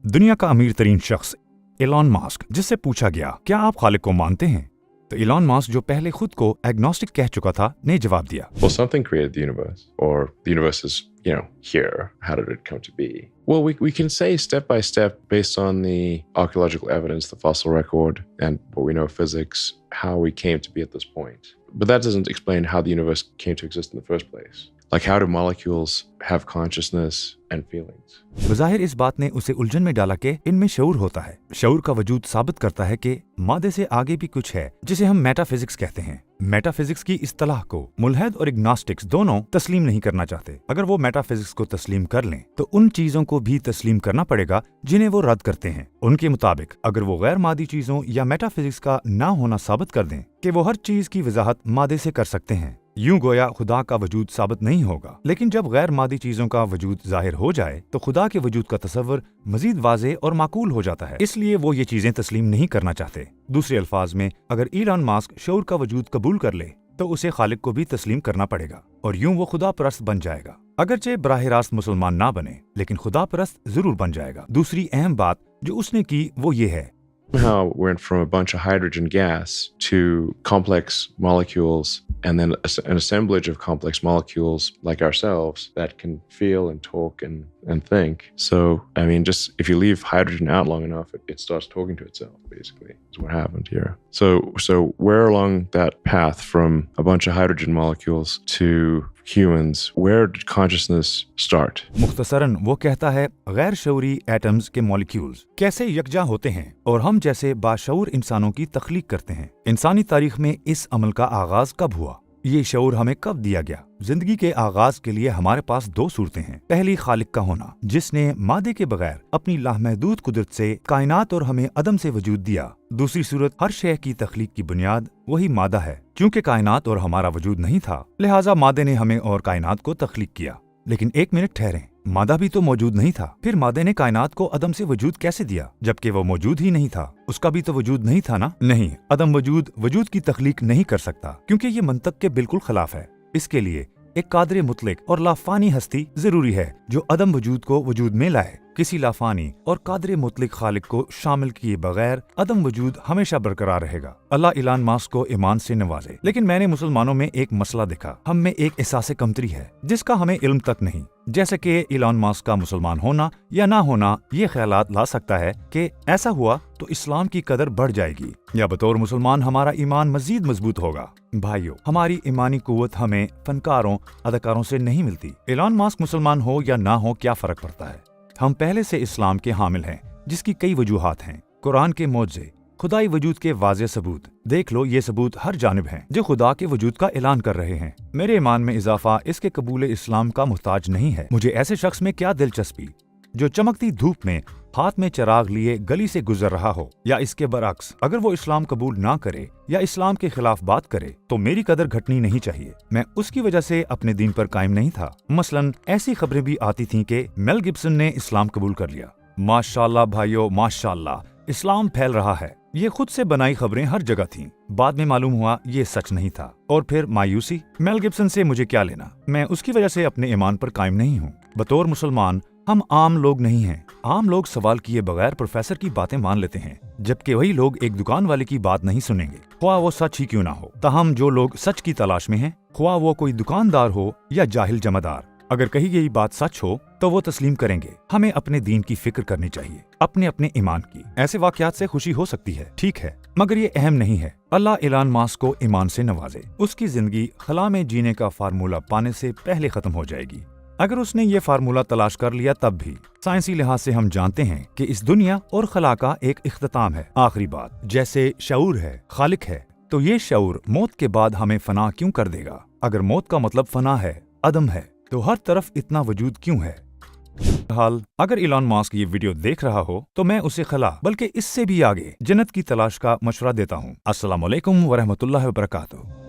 दुनिया का अमीर तरीन शख्स एलॉन मस्क, जिससे पूछा गया क्या आप खालिक को मानते हैं, तो एलॉन मस्क जो पहले खुद को एग्नोस्टिक कह चुका था ने जवाब दिया, Well, something created the universe, or the universe is, here. How did it come to be? Well, we can say step by step based on the archaeological evidence, the fossil record, and what we know of physics, how we came to be at this point. But that doesn't explain how the universe came to exist in the first place. Like, how do molecules have consciousness and feelings? बज़ाहिर इस बात ने उसे उलझन में डाला कि इनमें शऊर होता है। शऊर का वजूद साबित करता है कि मादे से आगे भी कुछ है जिसे हम मेटाफिजिक्स कहते हैं। मेटाफिजिक्स की इस्तिलाह को मुल्हिद और इग्नोस्टिक्स दोनों तस्लीम नहीं करना चाहते। अगर वो मेटाफिजिक्स को तस्लीम कर लें तो उन चीजों को भी तस्लीम करना पड़ेगा जिन्हें वो रद्द करते हैं। उनके मुताबिक अगर वो गैर मादी चीजों या मेटाफिजिक्स का ना होना साबित कर दें कि वो हर चीज की वजाहत मादे से कर सकते हैं, यूं गोया खुदा का वजूद साबित नहीं होगा। लेकिन जब गैर मादी चीजों का वजूद जाहिर हो जाए तो खुदा के वजूद का तसव्वुर मजीद वाज़ेह और माकूल हो जाता है, इसलिए वो ये चीजें तस्लीम नहीं करना चाहते। दूसरे अल्फाज में, अगर एलन मस्क शऊर का वजूद कबूल कर ले तो उसे खालिक को भी तस्लीम करना पड़ेगा और यूं वो खुदा परस्त बन जाएगा। अगरचे बराह रास्त मुसलमान ना बने, लेकिन खुदा परस्त जरूर बन जाएगा। दूसरी अहम बात जो उसने की वो ये है, How went from a bunch of hydrogen gas to complex molecules, and then an assemblage of complex molecules like ourselves that can feel and talk and think. So, I mean, just if you leave hydrogen out long enough, it starts talking to itself, basically, is what happened here. So where along that path from a bunch of hydrogen molecules to humans, where did consciousness start? मुख्तसरन वो कहता है गैर शऊरी atoms के molecules कैसे यकजा होते हैं और हम जैसे बाशऊर इंसानों की तख्लीक करते हैं। इंसानी तारीख में इस अमल का आगाज कब हुआ, ये शऊर हमें कब दिया गया। जिंदगी के आगाज के लिए हमारे पास दो सूरतें हैं। पहली खालिक का होना, जिसने मादे के बगैर अपनी लामहदूद कुदरत से कायनात और हमें अदम से वजूद दिया। दूसरी सूरत, हर शय की तख्लीक की बुनियाद वही मादा है। क्योंकि कायनात और हमारा वजूद नहीं था, लिहाजा मादे ने हमें और कायनात को तख्लीक किया। लेकिन एक मिनट ठहरें, मादा भी तो मौजूद नहीं था, फिर मादे ने कायनात को अदम से वजूद कैसे दिया जबकि वो मौजूद ही नहीं था। उसका भी तो वजूद नहीं था ना। नहीं, अदम वजूद की तख्लीक नहीं कर सकता, क्योंकि ये मंतक के बिल्कुल खिलाफ है। इसके लिए एक कादर मुतलक और लाफानी हस्ती जरूरी है जो अदम वजूद को वजूद में लाए। किसी लाफानी और कादर मुतलक खालिक को शामिल किए बगैर अदम वजूद हमेशा बरकरार रहेगा। अल्लाह एलन मस्क को ईमान से नवाजे। लेकिन मैंने मुसलमानों में एक मसला देखा, हम में एक एहसास कमतरी है जिसका हमें इल्म तक नहीं। जैसे कि एलन मस्क का मुसलमान होना या ना होना ये ख्यालात ला सकता है कि ऐसा हुआ तो इस्लाम की कदर बढ़ जाएगी या बतौर मुसलमान हमारा ईमान मजीद मजबूत होगा। भाइयों, हमारी ईमानी कुव्वत हमें फनकारों अदाकारों से नहीं मिलती। एलन मस्क मुसलमान हो या ना हो क्या फर्क पड़ता है। हम पहले से इस्लाम के हामिल हैं जिसकी कई वजूहात हैं। कुरान के मोज़े, खुदाई वजूद के वाज़े सबूत देख लो, ये सबूत हर जानिब हैं जो खुदा के वजूद का ऐलान कर रहे हैं। मेरे ईमान में इजाफा इसके कबूल इस्लाम का मुहताज नहीं है। मुझे ऐसे शख्स में क्या दिलचस्पी जो चमकती धूप में हाथ में चिराग लिए गली से गुजर रहा हो, या इसके बरअक्स अगर वो इस्लाम कबूल ना करे या इस्लाम के खिलाफ बात करे तो मेरी कदर घटनी नहीं चाहिए। मैं उसकी वजह से अपने दीन पर कायम नहीं था। मसलन ऐसी खबरें भी आती थीं कि मेल गिब्सन ने इस्लाम कबूल कर लिया। माशाल्लाह भाइयों, माशाल्लाह, इस्लाम फैल रहा है। ये खुद से बनाई खबरें हर जगह थीं। बाद में मालूम हुआ ये सच नहीं था। और फिर मायूसी, मेल गिब्सन से मुझे क्या लेना, मैं उसकी वजह से अपने ईमान पर कायम नहीं हूँ। बतौर मुसलमान हम आम लोग नहीं हैं। आम लोग सवाल किए बगैर प्रोफेसर की बातें मान लेते हैं, जबकि वही लोग एक दुकान वाले की बात नहीं सुनेंगे, ख्वाह वो सच ही क्यों ना हो। ताहम जो लोग सच की तलाश में हैं, ख्वाह वो कोई दुकानदार हो या जाहिल जमादार, अगर कही गई बात सच हो तो वो तस्लीम करेंगे। हमें अपने दीन की फिक्र करनी चाहिए, अपने अपने ईमान की। ऐसे वाकयात से खुशी हो सकती है, ठीक है, मगर ये अहम नहीं है। अल्लाह एलन मस्क को ईमान से नवाजे। उसकी जिंदगी खला में जीने का फार्मूला पाने से पहले खत्म हो जाएगी। अगर उसने ये फार्मूला तलाश कर लिया तब भी साइंसी लिहाज से हम जानते हैं कि इस दुनिया और खला का एक इख्तिताम है। आखिरी बात, जैसे शऊर है, खालिक है, तो ये शऊर मौत के बाद हमें फना क्यों कर देगा। अगर मौत का मतलब फना है, अदम है, तो हर तरफ इतना वजूद क्यों है। हाल अगर एलन मस्क ये वीडियो देख रहा हो तो मैं उसे खला बल्कि इससे भी आगे जन्नत की तलाश का मशवरा देता हूँ। अस्सलाम वालेकुम वरहमतुल्लाहि वबरकातुहू।